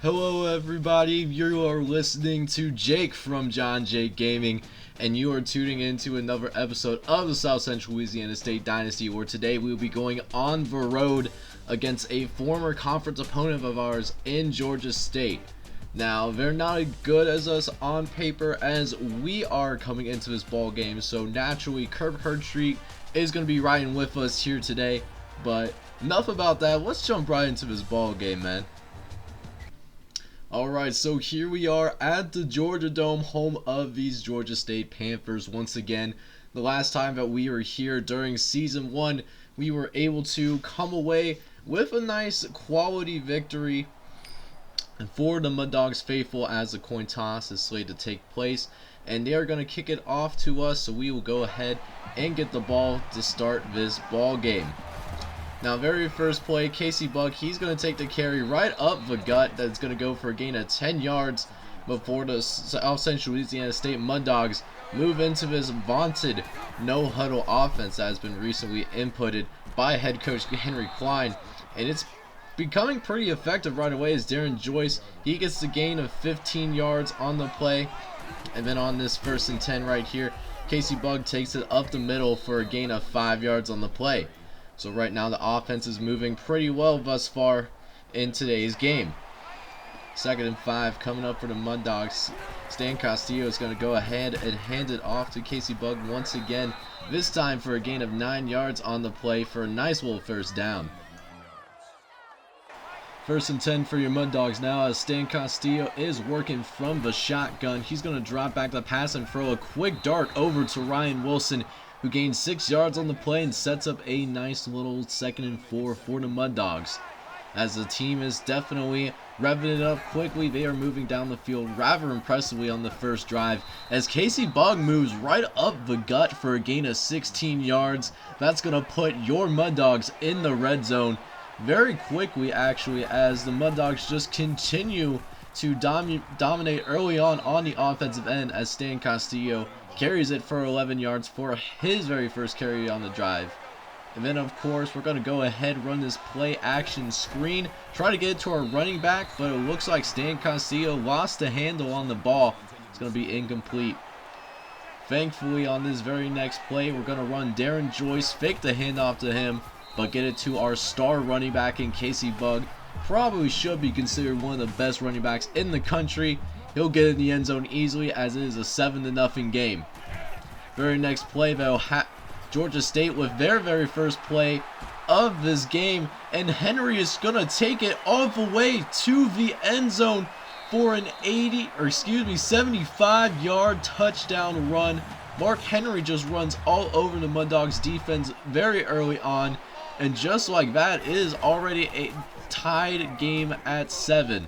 Hello everybody, you are listening to Jake from John Jake Gaming, and you are tuning into another episode of the South Central Louisiana State Dynasty, where today we will be going on the road against a former conference opponent of ours in Georgia State. Now, they're not as good as us on paper as we are coming into this ball game, so naturally Kirk Herbstreit is going to be riding with us here today, but enough about that. Let's jump right into this ball game, man. Alright, so here we are at the Georgia Dome, home of these Georgia State Panthers once again. The last time that we were here during Season 1, we were able to come away with a nice quality victory for the Mud Dogs faithful, as the coin toss is slated to take place. And they are going to kick it off to us, so we will go ahead and get the ball to start this ball game. Now, very first play, Casey Buck, he's going to take the carry right up the gut. That's going to go for a gain of 10 yards before the South Central Louisiana State Mud Dogs move into this vaunted no-huddle offense that has been recently inputted by head coach Henry Klein. And it's becoming pretty effective right away as Darren Joyce, he gets the gain of 15 yards on the play. And then on this 1st and 10 right here, Casey Buck takes it up the middle for a gain of 5 yards on the play. So right now the offense is moving pretty well thus far in today's game. 2nd and 5 coming up for the Mud Dogs. Stan Castillo is going to go ahead and hand it off to Casey Buck once again. This time for a gain of 9 yards on the play for a nice little first down. 1st and 10 for your Mud Dogs now, as Stan Castillo is working from the shotgun. He's going to drop back the pass and throw a quick dart over to Ryan Wilson, who gains 6 yards on the play and sets up a nice little 2nd and 4 for the Mud Dogs. As the team is definitely revving it up quickly, they are moving down the field rather impressively on the first drive, as Casey Buck moves right up the gut for a gain of 16 yards. That's going to put your Mud Dogs in the red zone very quickly, actually, as the Mud Dogs just continue to dominate early on the offensive end, as Stan Castillo carries it for 11 yards for his very first carry on the drive. And then, of course, we're going to go ahead, run this play action screen, try to get it to our running back, but it looks like Stan Castillo lost the handle on the ball. It's going to be incomplete. Thankfully, on this very next play, we're going to run Darren Joyce, fake the handoff to him, but get it to our star running back in Casey Buck. Probably should be considered one of the best running backs in the country. He'll get in the end zone easily, as it is a 7-0 game. Very next play, though, Georgia State with their very first play of this game, and Henry is going to take it all the way to the end zone for an 75-yard touchdown run. Mark Henry just runs all over the Mud Dogs defense very early on, and just like that, it is already a tied game at 7.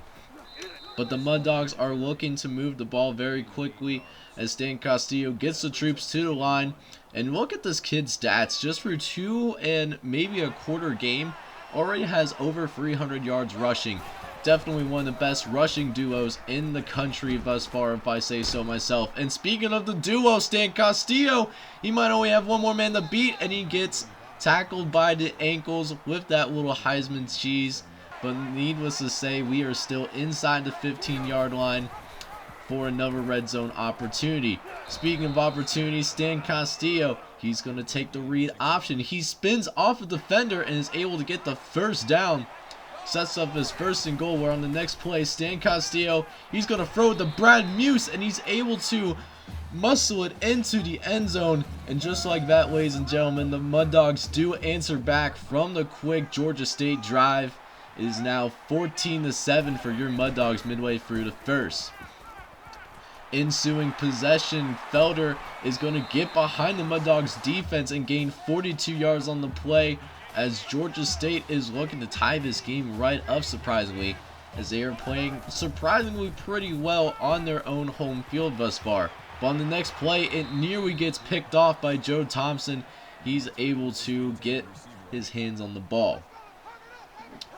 But the Mud Dogs are looking to move the ball very quickly as Stan Castillo gets the troops to the line. And look at this kid's stats. Just for 2 and maybe a quarter game, already has over 300 yards rushing. Definitely one of the best rushing duos in the country thus far, if I say so myself. And speaking of the duo, Stan Castillo, he might only have one more man to beat, and he gets tackled by the ankles with that little Heisman cheese. But needless to say, we are still inside the 15-yard line for another red zone opportunity. Speaking of opportunities, Stan Castillo, he's going to take the read option. He spins off a defender and is able to get the first down. Sets up his 1st and goal, where on the next play, Stan Castillo, he's going to throw it to Brad Muse, and he's able to muscle it into the end zone. And just like that, ladies and gentlemen, the Mud Dogs do answer back from the quick Georgia State drive. It is now 14-7 for your Mud Dogs midway through the first. Ensuing possession, Felder is going to get behind the Mud Dogs defense and gain 42 yards on the play, as Georgia State is looking to tie this game right up, surprisingly, as they are playing surprisingly pretty well on their own home field thus far. But on the next play, it nearly gets picked off by Joe Thompson. He's able to get his hands on the ball.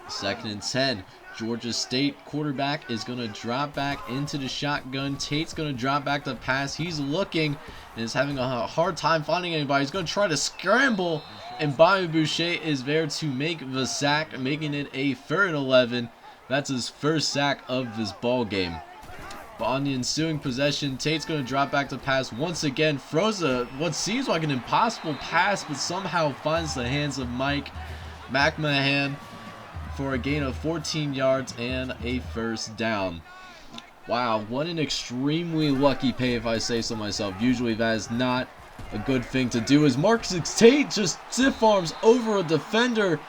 2nd and 10. Georgia State quarterback is going to drop back into the shotgun. Tate's going to drop back the pass. He's looking and is having a hard time finding anybody. He's going to try to scramble, and Bobby Boucher is there to make the sack, making it a 3rd and 11. That's his first sack of this ball game. But on the ensuing possession, Tate's going to drop back to pass once again. Throws what seems like an impossible pass, but somehow finds the hands of Mike McMahon for a gain of 14 yards and a first down. Wow, what an extremely lucky pay if I say so myself. Usually that is not a good thing to do, as Marcus Tate just stiff arms over a defender,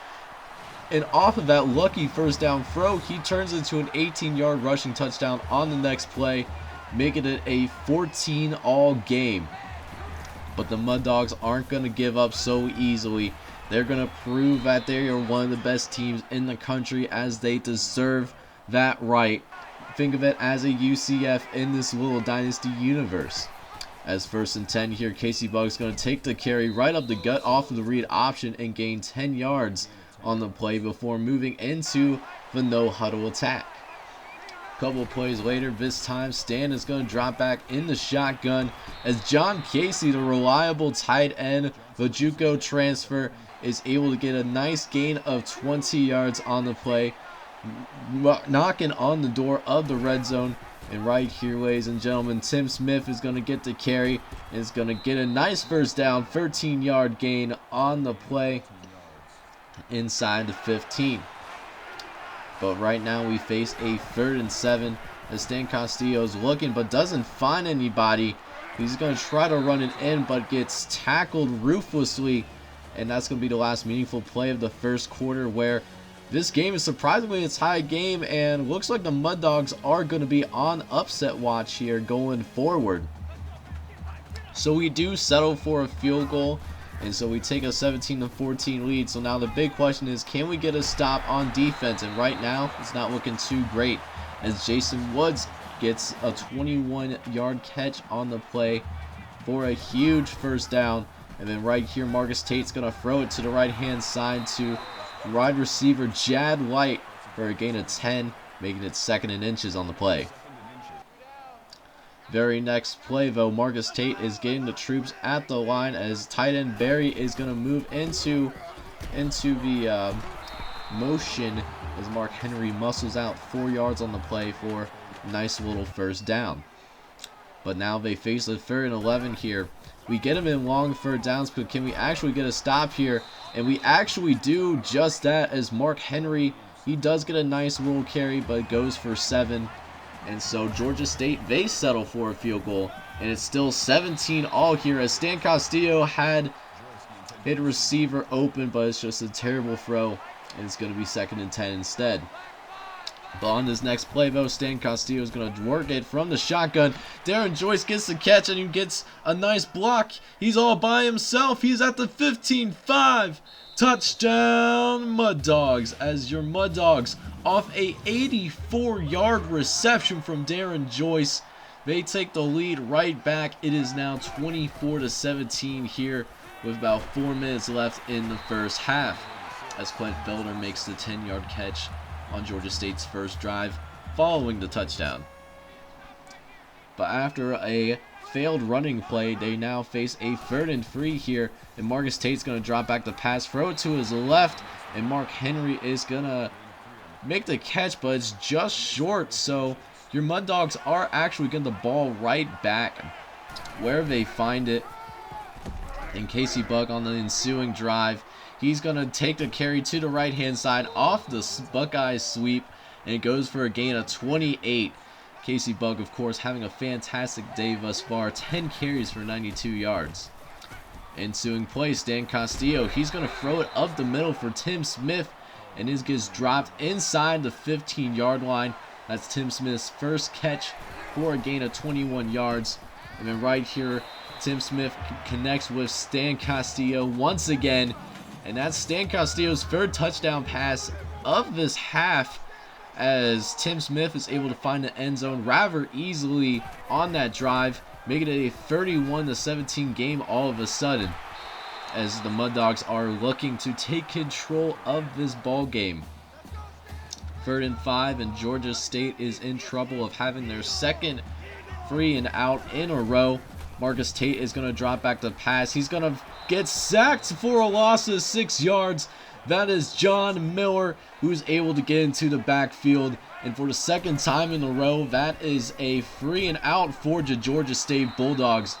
and off of that lucky first down throw, he turns into an 18-yard rushing touchdown on the next play, making it a 14-all game. But the Mud Dogs aren't going to give up so easily. They're going to prove that they are one of the best teams in the country, as they deserve that right. Think of it as a UCF in this little dynasty universe. As 1st and 10 here, Casey Buck's going to take the carry right up the gut off of the read option and gain 10 yards on the play before moving into the no huddle attack. A couple of plays later, this time Stan is going to drop back in the shotgun as John Casey, the reliable tight end, the JUCO transfer, is able to get a nice gain of 20 yards on the play, knocking on the door of the red zone. And right here, ladies and gentlemen, Tim Smith is going to get the carry and is going to get a nice first down, 13-yard gain on the play inside the 15. But right now we face a 3rd and 7 as Stan Castillo is looking but doesn't find anybody. He's going to try to run it in but gets tackled ruthlessly, and that's going to be the last meaningful play of the first quarter, where this game is surprisingly a tie game, and looks like the Mud Dogs are going to be on upset watch here going forward. So we do settle for a field goal, and so we take a 17-14 lead. So now the big question is, can we get a stop on defense? And right now, it's not looking too great, as Jason Woods gets a 21-yard catch on the play for a huge first down. And then right here, Marcus Tate's going to throw it to the right-hand side to wide receiver Jad Light for a gain of 10, making it 2nd and inches on the play. Very next play, though, Marcus Tate is getting the troops at the line as tight end Barry is going to move into the motion as Mark Henry muscles out 4 yards on the play for a nice little first down. But now they face a 3rd and 11 here. We get him in long 3rd downs, but can we actually get a stop here? And we actually do just that, as Mark Henry, he does get a nice little carry, but goes for 7. And so Georgia State, they settle for a field goal, and it's still 17-all here, as Stan Castillo had hit a receiver open, but it's just a terrible throw, and it's going to be 2nd and 10 instead. But on this next play, though, Stan Castillo is going to work it from the shotgun. Darren Joyce gets the catch, and he gets a nice block. He's all by himself. He's at the 15-5. Touchdown, Mud Dogs, as your Mud Dogs, off a 84-yard reception from Darren Joyce, they take the lead right back. It is now 24-17 here with about 4 minutes left in the first half, as Clint Felder makes the 10-yard catch on Georgia State's first drive following the touchdown. But after a failed running play, they now face a 3rd and 3 here, and Marcus Tate's going to drop back the pass, throw it to his left, and Mark Henry is going to make the catch, but it's just short. So your Mud Dogs are actually getting the ball right back where they find it. And Casey Buck on the ensuing drive, he's going to take the carry to the right-hand side off the Buckeye sweep, and it goes for a gain of 28. Casey Buck, of course, having a fantastic day thus far. 10 carries for 92 yards. Ensuing play, Stan Castillo, he's going to throw it up the middle for Tim Smith, and it gets dropped inside the 15-yard line. That's Tim Smith's first catch for a gain of 21 yards. And then right here, Tim Smith connects with Stan Castillo once again, and that's Stan Castillo's 3rd touchdown pass of this half, as Tim Smith is able to find the end zone rather easily on that drive, making it a 31-17 game all of a sudden, as the Mud Dogs are looking to take control of this ball game. 3rd and 5, and Georgia State is in trouble of having their 2nd 3 and out in a row. Marcus Tate is going to drop back the pass. He's going to get sacked for a loss of 6 yards. That is John Miller, who's able to get into the backfield. And for the second time in a row, that is a free and out for the Georgia State Bulldogs.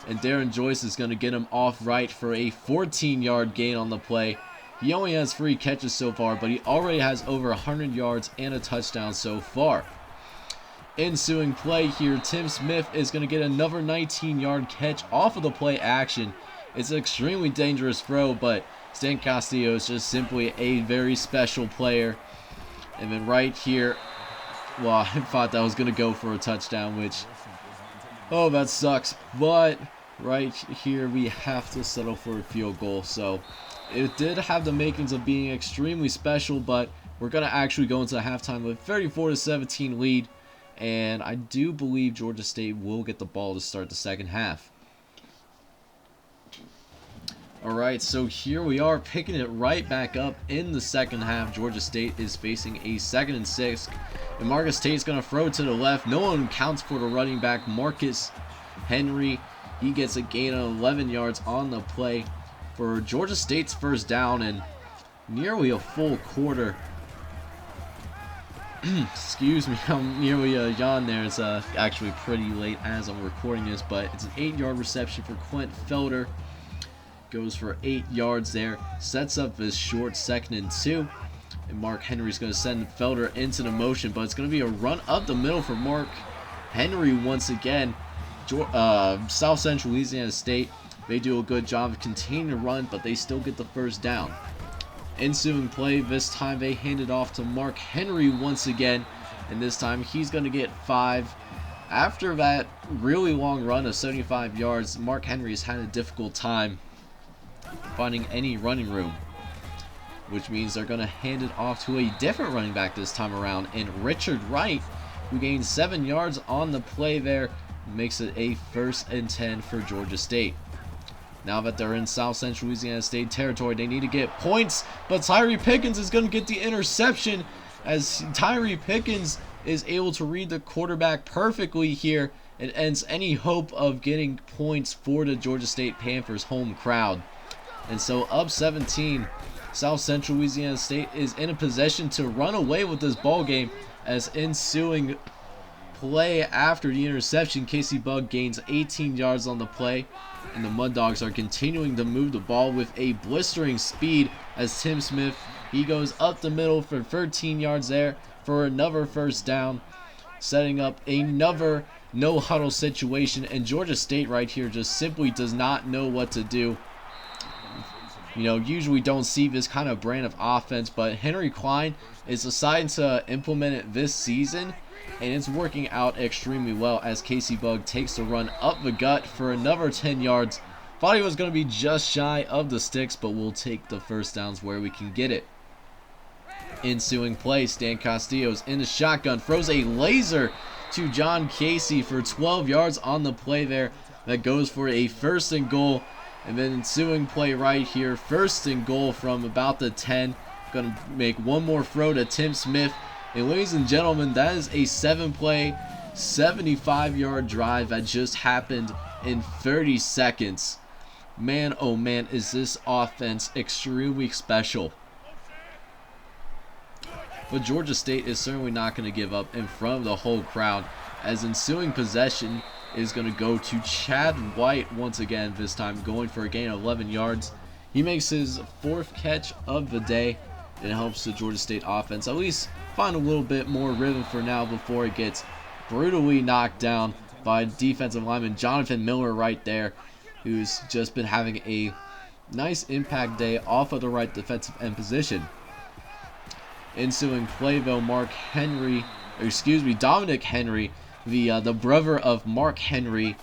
And Darren Joyce is going to get him off right for a 14-yard gain on the play. He only has 3 catches so far, but he already has over 100 yards and a touchdown so far. Ensuing play here, Tim Smith is going to get another 19-yard catch off of the play action. It's an extremely dangerous throw, but Stan Castillo is just simply a very special player. And then right here, well, I thought that was going to go for a touchdown, which, oh, that sucks. But right here, we have to settle for a field goal. So it did have the makings of being extremely special, but we're going to actually go into halftime with 34-17 lead. And I do believe Georgia State will get the ball to start the second half. Alright, so here we are picking it right back up in the second half. Georgia State is facing a 2nd and 6. And Marcus Tate's going to throw to the left. No one counts for the running back, Marcus Henry. He gets a gain of 11 yards on the play for Georgia State's first down and nearly a full quarter. Excuse me, I'm nearly yawned there. It's actually pretty late as I'm recording this, but it's an 8-yard reception for Quint Felder. Goes for 8 yards there, sets up this short 2nd and 2, and Mark Henry's going to send Felder into the motion, but it's going to be a run up the middle for Mark Henry once again. South Central Louisiana State, they do a good job of continuing to run, but they still get the first down. Ensuing play, this time they hand it off to Mark Henry once again, and this time he's going to get 5. After that really long run of 75 yards, Mark Henry has had a difficult time finding any running room, which means they're going to hand it off to a different running back this time around, and Richard Wright, who gains 7 yards on the play there, makes it a 1st and 10 for Georgia State. Now that they're in South Central Louisiana State territory, they need to get points, but Tyree Pickens is going to get the interception as Tyree Pickens is able to read the quarterback perfectly here. It ends any hope of getting points for the Georgia State Panthers home crowd. And so up 17, South Central Louisiana State is in a position to run away with this ball game, as ensuing play after the interception, Casey Bugg gains 18 yards on the play, and the Mud Dogs are continuing to move the ball with a blistering speed as Tim Smith, he goes up the middle for 13 yards there for another first down, setting up another no huddle situation, and Georgia State right here just simply does not know what to do. You know, usually don't see this kind of brand of offense, but Henry Klein is deciding to implement it this season, and it's working out extremely well as Casey Bugg takes the run up the gut for another 10 yards. Thought he was going to be just shy of the sticks, but we'll take the first downs where we can get it. Ensuing play, Stan Castillo's in the shotgun, throws a laser to John Casey for 12 yards on the play there. That goes for a 1st and goal. And then ensuing play right here, 1st and goal from about the 10. Going to make one more throw to Tim Smith. And ladies and gentlemen, that is a 7-play, 75-yard drive that just happened in 30 seconds. Man, oh man, is this offense extremely special. But Georgia State is certainly not going to give up in front of the whole crowd, as ensuing possession is going to go to Chad White once again, this time going for a gain of 11 yards. He makes his 4th catch of the day. It helps the Georgia State offense at least find a little bit more rhythm for now before it gets brutally knocked down by defensive lineman Jonathan Miller right there, who's just been having a nice impact day off of the right defensive end position. Ensuing play though, Dominic Henry, the brother of Mark Henry,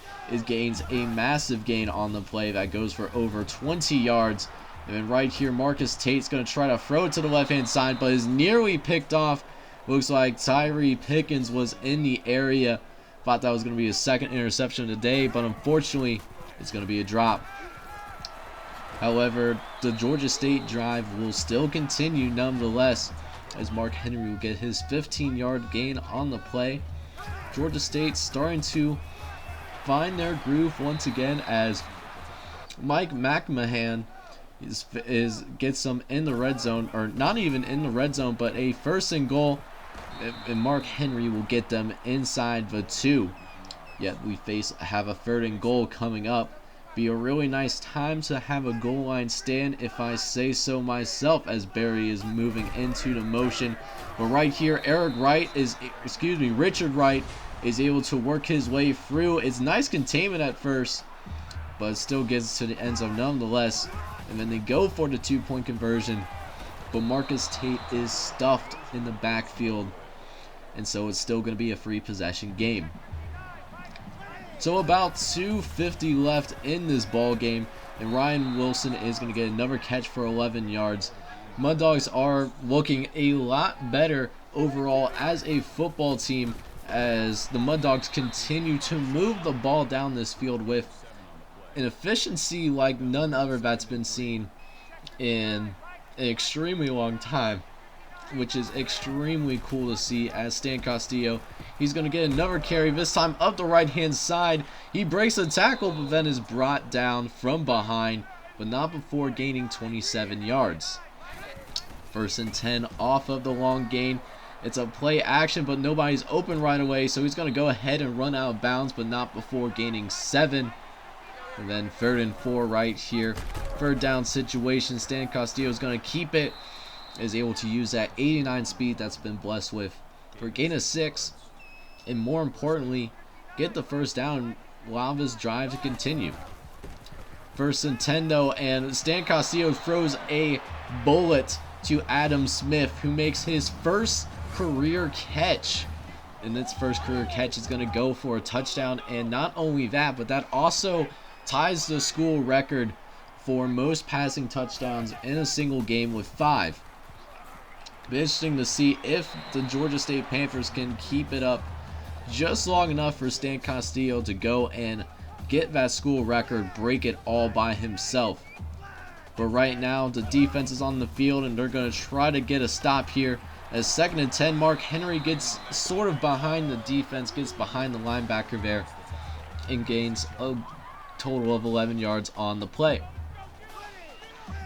gains a massive gain on the play that goes for over 20 yards. And then right here, Marcus Tate's going to try to throw it to the left-hand side, but is nearly picked off. Looks like Tyree Pickens was in the area. Thought that was going to be his 2nd interception of the day, but unfortunately, it's going to be a drop. However, the Georgia State drive will still continue nonetheless, as Mark Henry will get his 15-yard gain on the play. Georgia State starting to find their groove once again, as Mike McMahon gets them in the red zone, or not even in the red zone, but a 1st and goal, and Mark Henry will get them inside the 2. Yet we have a 3rd and goal coming up. Be a really nice time to have a goal line stand, if I say so myself, as Barry is moving into the motion. But right here, Richard Wright is able to work his way through. It's nice containment at first, but it still gets to the end zone nonetheless. And then they go for the 2-point conversion, but Marcus Tate is stuffed in the backfield, and so it's still going to be a free possession game. So about 2:50 left in this ball game, and Ryan Wilson is going to get another catch for 11 yards. Mud Dogs are looking a lot better overall as a football team, as the Mud Dogs continue to move the ball down this field with an efficiency like none other that's been seen in an extremely long time, which is extremely cool to see. As Stan Castillo, he's going to get another carry, this time up the right-hand side. He breaks a tackle, but then is brought down from behind, but not before gaining 27 yards. 1st and 10 off of the long gain. It's a play action, but nobody's open right away, so he's going to go ahead and run out of bounds, but not before gaining 7. And then 3rd and 4 right here. 3rd down situation. Stan Castillo is going to keep it. Is able to use that 89 speed that's been blessed with for a gain of 6. And more importantly, get the 1st down, allow this drive to continue. 1st and 10 though, and Stan Castillo throws a bullet to Adam Smith, who makes his 1st career catch. And this 1st career catch is going to go for a touchdown, and not only that, but that also ties the school record for most passing touchdowns in a single game with 5. It'll be interesting to see if the Georgia State Panthers can keep it up just long enough for Stan Castillo to go and get that school record, break it all by himself. But right now, the defense is on the field, and they're going to try to get a stop here. As 2nd and 10, Mark Henry gets sort of behind the defense, gets behind the linebacker there, and gains a total of 11 yards on the play.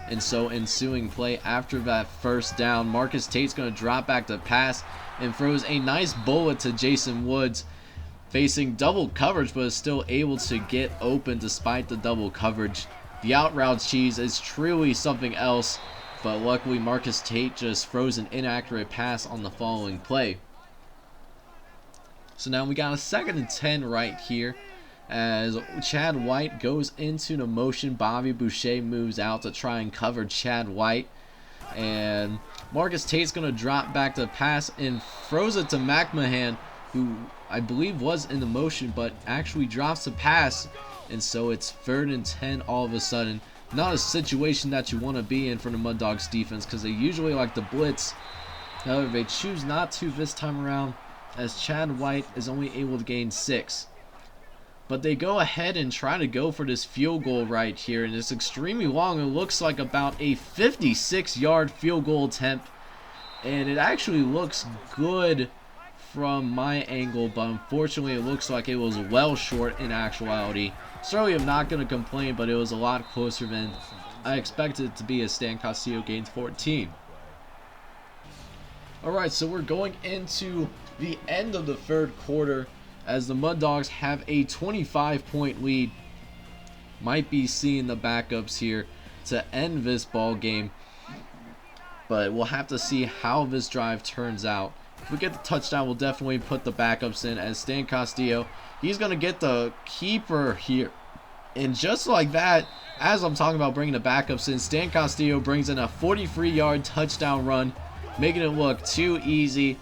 And so ensuing play after that 1st down, Marcus Tate's going to drop back to pass and throws a nice bullet to Jason Woods, facing double coverage, but is still able to get open despite the double coverage. The out route cheese is truly something else, but luckily Marcus Tate just throws an inaccurate pass on the following play. So now we got a 2nd and 10 right here, as Chad White goes into the motion. Bobby Boucher moves out to try and cover Chad White, and Marcus Tate's going to drop back to pass and throws it to McMahon, who I believe was in the motion but actually drops the pass, and so it's 3rd and 10 all of a sudden. Not a situation that you want to be in for the Mud Dogs defense, because they usually like to blitz. However, they choose not to this time around, as Chad White is only able to gain 6. But they go ahead and try to go for this field goal right here, and it's extremely long. It looks like about a 56-yard field goal attempt, and it actually looks good from my angle, but unfortunately it looks like it was well short in actuality. Certainly I'm not going to complain, but it was a lot closer than I expected it to be, as Stan Castillo gains 14. Alright, so we're going into the end of the 3rd quarter, as the Mud Dogs have a 25-point lead. Might be seeing the backups here to end this ball game, but we'll have to see how this drive turns out. If we get the touchdown, we'll definitely put the backups in, as Stan Castillo, he's going to get the keeper here. And just like that, as I'm talking about bringing the backups in, Stan Castillo brings in a 43-yard touchdown run, making it look too easy.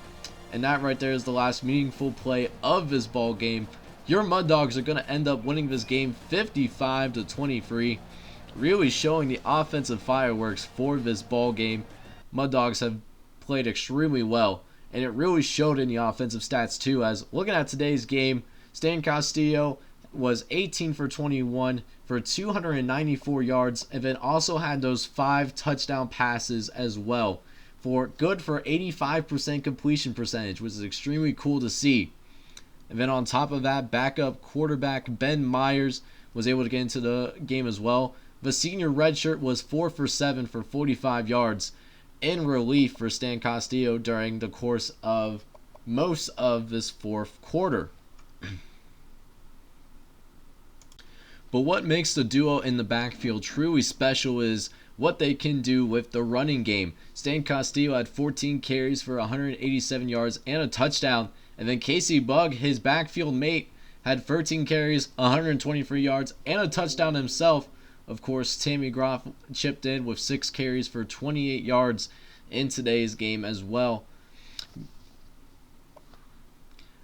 And that right there is the last meaningful play of this ball game. Your Mud Dogs are going to end up winning this game 55-23, really showing the offensive fireworks for this ball game. Mud Dogs have played extremely well, and it really showed in the offensive stats too, as looking at today's game, Stan Castillo was 18 for 21 for 294 yards, and then also had those 5 touchdown passes as well, for 85% completion percentage, which is extremely cool to see. And then on top of that, backup quarterback Ben Myers was able to get into the game as well, The senior redshirt was 4 for 7 for 45 yards in relief for Stan Castillo during the course of most of this fourth quarter. But what makes the duo in the backfield truly special is what they can do with the running game. Stan Castillo had 14 carries for 187 yards and a touchdown. And then Casey Bugg, his backfield mate, had 13 carries, 123 yards, and a touchdown himself. Of course, Tammy Groff chipped in with 6 carries for 28 yards in today's game as well.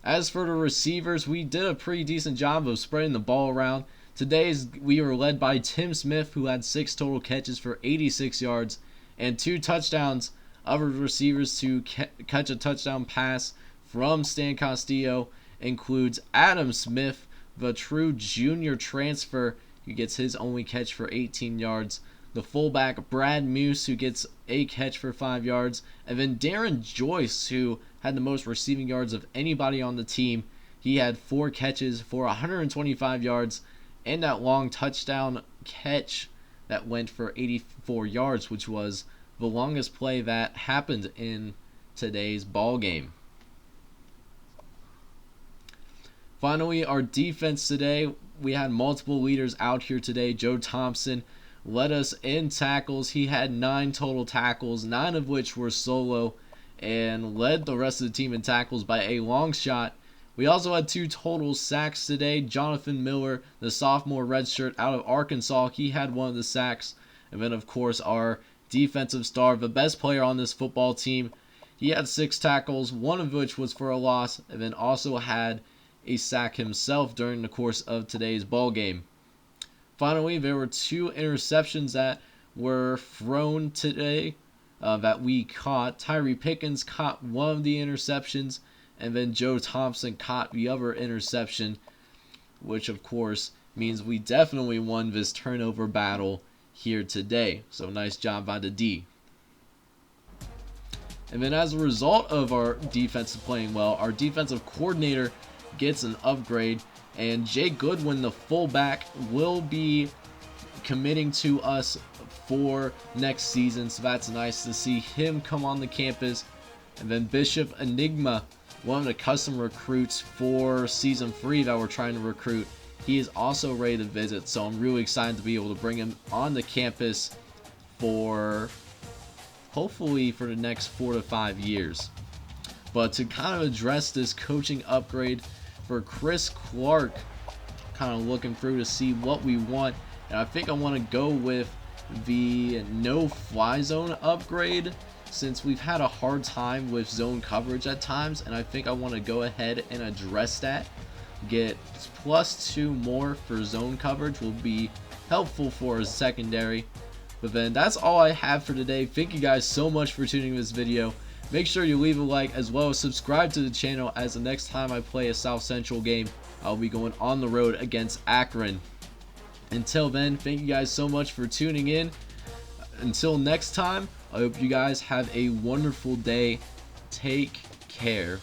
As for the receivers, we did a pretty decent job of spreading the ball around. Today, we were led by Tim Smith, who had 6 total catches for 86 yards and 2 touchdowns. Other receivers to catch a touchdown pass from Stan Castillo includes Adam Smith, the true junior transfer, who gets his only catch for 18 yards. The fullback Brad Muse, who gets a catch for 5 yards. And then Darren Joyce, who had the most receiving yards of anybody on the team. He had 4 catches for 125 yards and that long touchdown catch that went for 84 yards, which was the longest play that happened in today's ball game. Finally, our defense today, we had multiple leaders out here today. Joe Thompson led us in tackles. He had 9 total tackles, 9 of which were solo, and led the rest of the team in tackles by a long shot. We also had 2 total sacks today. Jonathan Miller, the sophomore redshirt out of Arkansas, he had 1 of the sacks. And then, of course, our defensive star, the best player on this football team, he had 6 tackles, 1 of which was for a loss, and then also had a sack himself during the course of today's ball game. Finally, there were 2 interceptions that were thrown today that we caught. Tyree Pickens caught 1 of the interceptions, and then Joe Thompson caught the other interception, which of course means we definitely won this turnover battle here today. So nice job by the D. And then as a result of our defense playing well, our defensive coordinator gets an upgrade, and Jay Goodwin, the fullback, will be committing to us for next season. So that's nice to see him come on the campus. And then Bishop Enigma, one of the custom recruits for season 3 that we're trying to recruit, he is also ready to visit. So I'm really excited to be able to bring him on the campus for hopefully for the next 4 to 5 years. But to kind of address this coaching upgrade for Chris Clark, kind of looking through to see what we want, and I think I want to go with the no-fly zone upgrade, since we've had a hard time with zone coverage at times, and I think I want to go ahead and address that. Get +2 more for zone coverage will be helpful for a secondary. But then that's all I have for today. Thank you guys so much for tuning in this video. Make sure you leave a like as well as subscribe to the channel, as the next time I play a South Central game, I'll be going on the road against Akron. Until then, thank you guys so much for tuning in. Until next time, I hope you guys have a wonderful day. Take care.